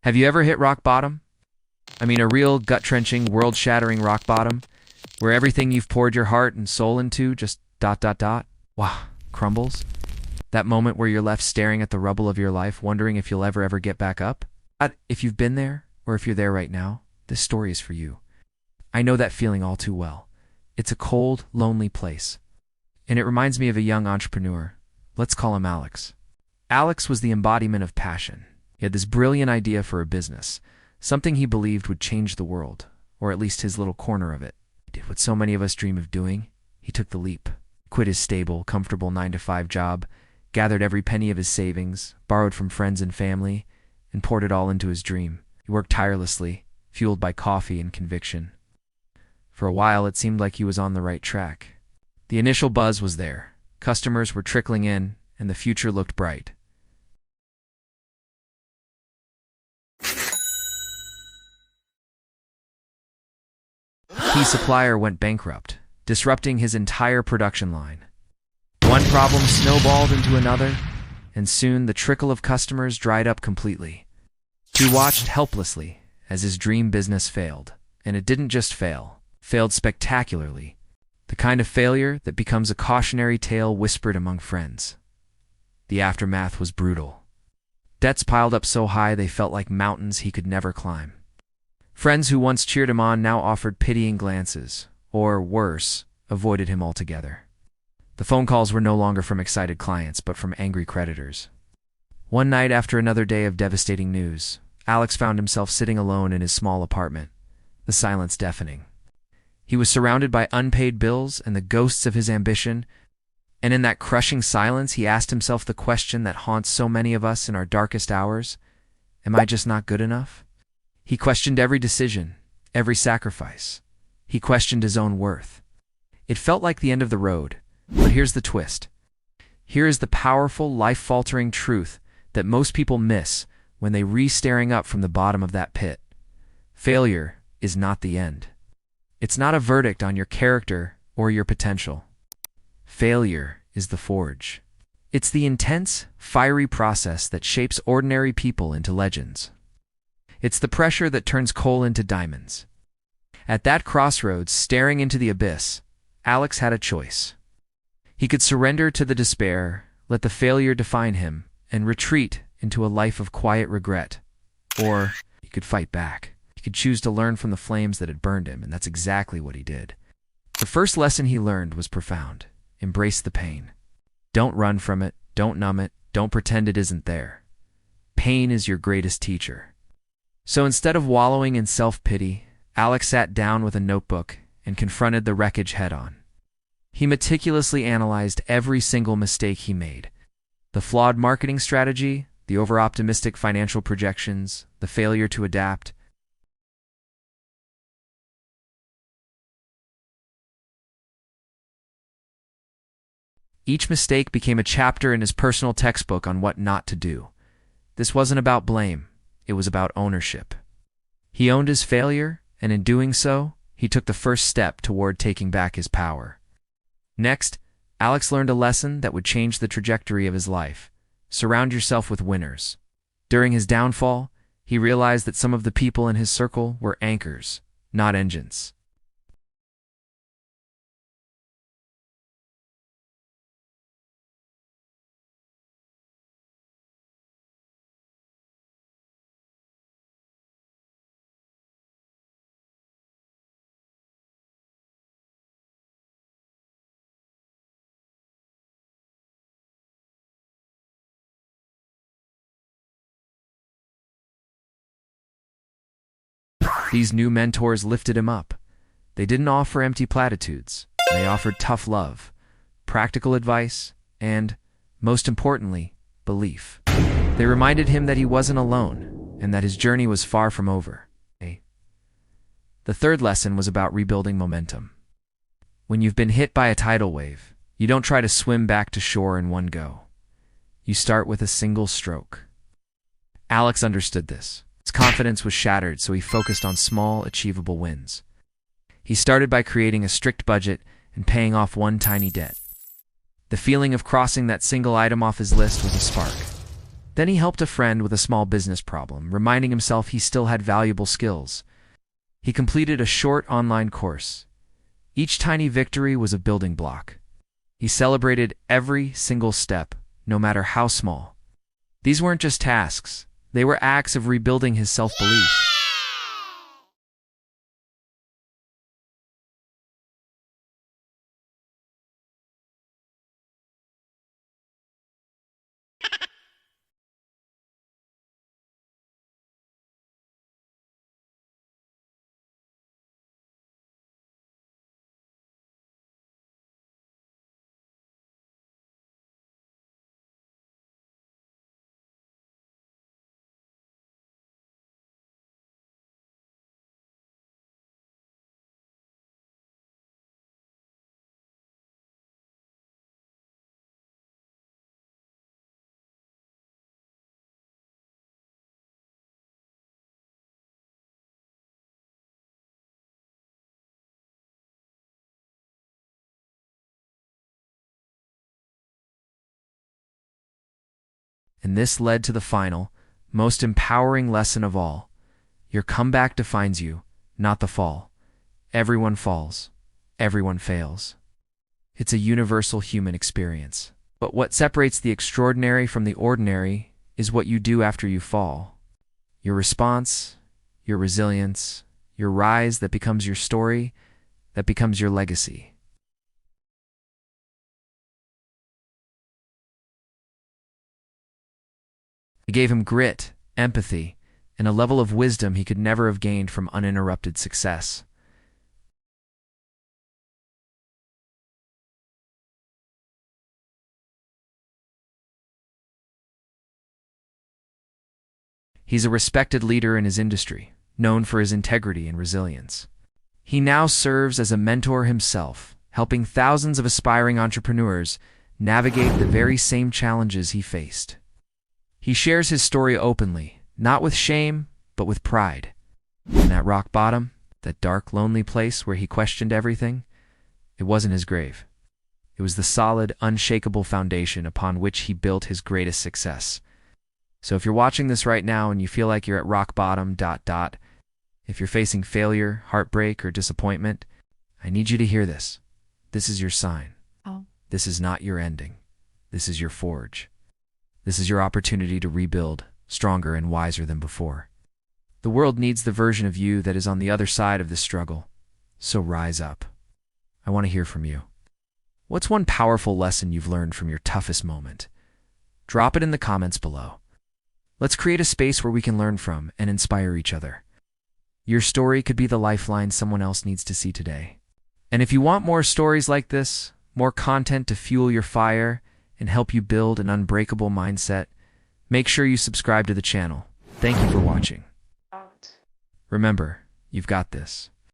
Have you ever hit rock bottom? I mean, a real gut-wrenching, world-shattering rock bottom, where everything you've poured your heart and soul into just ... wow, crumbles? That moment where you're left staring at the rubble of your life, wondering if you'll ever get back up? If you've been there, or if you're there right now, this story is for you. I know that feeling all too well. It's a cold, lonely place. And it reminds me of a young entrepreneur. Let's call him Alex. Alex was the embodiment of passion. He had this brilliant idea for a business, something he believed would change the world, or at least his little corner of it. He did what so many of us dream of doing. He took the leap, quit his stable, comfortable 9-to-5 job, gathered every penny of his savings, borrowed from friends and family, and poured it all into his dream. He worked tirelessly, fueled by coffee and conviction. For a while, it seemed like he was on the right track. The initial buzz was there. Customers were trickling in, and the future looked bright. Key supplier went bankrupt, disrupting his entire production line. One problem snowballed into another, and soon the trickle of customers dried up completely. He watched helplessly as his dream business failed. And it didn't just fail, failed spectacularly. The kind of failure that becomes a cautionary tale whispered among friends. The aftermath was brutal. Debts piled up so high they felt like mountains he could never climb. Friends who once cheered him on now offered pitying glances, or worse, avoided him altogether. The phone calls were no longer from excited clients, but from angry creditors. One night after another day of devastating news, Alex found himself sitting alone in his small apartment, the silence deafening. He was surrounded by unpaid bills and the ghosts of his ambition, and in that crushing silence he asked himself the question that haunts so many of us in our darkest hours: am I just not good enough? He questioned every decision, every sacrifice. He questioned his own worth. It felt like the end of the road, but here's the twist. Here is the powerful, life-altering truth that most people miss when they re-staring up from the bottom of that pit. Failure is not the end. It's not a verdict on your character or your potential. Failure is the forge. It's the intense, fiery process that shapes ordinary people into legends. It's the pressure that turns coal into diamonds. At that crossroads, staring into the abyss, Alex had a choice. He could surrender to the despair, let the failure define him, and retreat into a life of quiet regret. Or he could fight back. He could choose to learn from the flames that had burned him, and that's exactly what he did. The first lesson he learned was profound. Embrace the pain. Don't run from it. Don't numb it. Don't pretend it isn't there. Pain is your greatest teacher. So instead of wallowing in self-pity, Alex sat down with a notebook and confronted the wreckage head-on. He meticulously analyzed every single mistake he made. The flawed marketing strategy, the over-optimistic financial projections, the failure to adapt. Each mistake became a chapter in his personal textbook on what not to do. This wasn't about blame. It was about ownership. He owned his failure, and in doing so, he took the first step toward taking back his power. Next, Alex learned a lesson that would change the trajectory of his life. Surround yourself with winners. During his downfall, he realized that some of the people in his circle were anchors, not engines. These new mentors lifted him up. They didn't offer empty platitudes. They offered tough love, practical advice, and, most importantly, belief. They reminded him that he wasn't alone and that his journey was far from over. The third lesson was about rebuilding momentum. When you've been hit by a tidal wave, you don't try to swim back to shore in one go. You start with a single stroke. Alex understood this. His confidence was shattered, so he focused on small, achievable wins. He started by creating a strict budget and paying off one tiny debt. The feeling of crossing that single item off his list was a spark. Then he helped a friend with a small business problem, reminding himself he still had valuable skills. He completed a short online course. Each tiny victory was a building block. He celebrated every single step, no matter how small. These weren't just tasks, they were acts of rebuilding his self-belief. And this led to the final, most empowering lesson of all. Your comeback defines you, not the fall. Everyone falls. Everyone fails. It's a universal human experience. But what separates the extraordinary from the ordinary is what you do after you fall. Your response, your resilience, your rise that becomes your story, that becomes your legacy. It gave him grit, empathy, and a level of wisdom he could never have gained from uninterrupted success. He's a respected leader in his industry, known for his integrity and resilience. He now serves as a mentor himself, helping thousands of aspiring entrepreneurs navigate the very same challenges he faced. He shares his story openly, not with shame, but with pride. And that rock bottom, that dark, lonely place where he questioned everything, it wasn't his grave. It was the solid, unshakable foundation upon which he built his greatest success. So if you're watching this right now and you feel like you're at rock bottom, if you're facing failure, heartbreak, or disappointment, I need you to hear this. This is your sign. Oh. This is not your ending. This is your forge. This is your opportunity to rebuild, stronger and wiser than before. The world needs the version of you that is on the other side of this struggle. So rise up. I want to hear from you. What's one powerful lesson you've learned from your toughest moment? Drop it in the comments below. Let's create a space where we can learn from and inspire each other. Your story could be the lifeline someone else needs to see today. And if you want more stories like this, more content to fuel your fire and help you build an unbreakable mindset, make sure you subscribe to the channel. Thank you for watching. Remember, you've got this.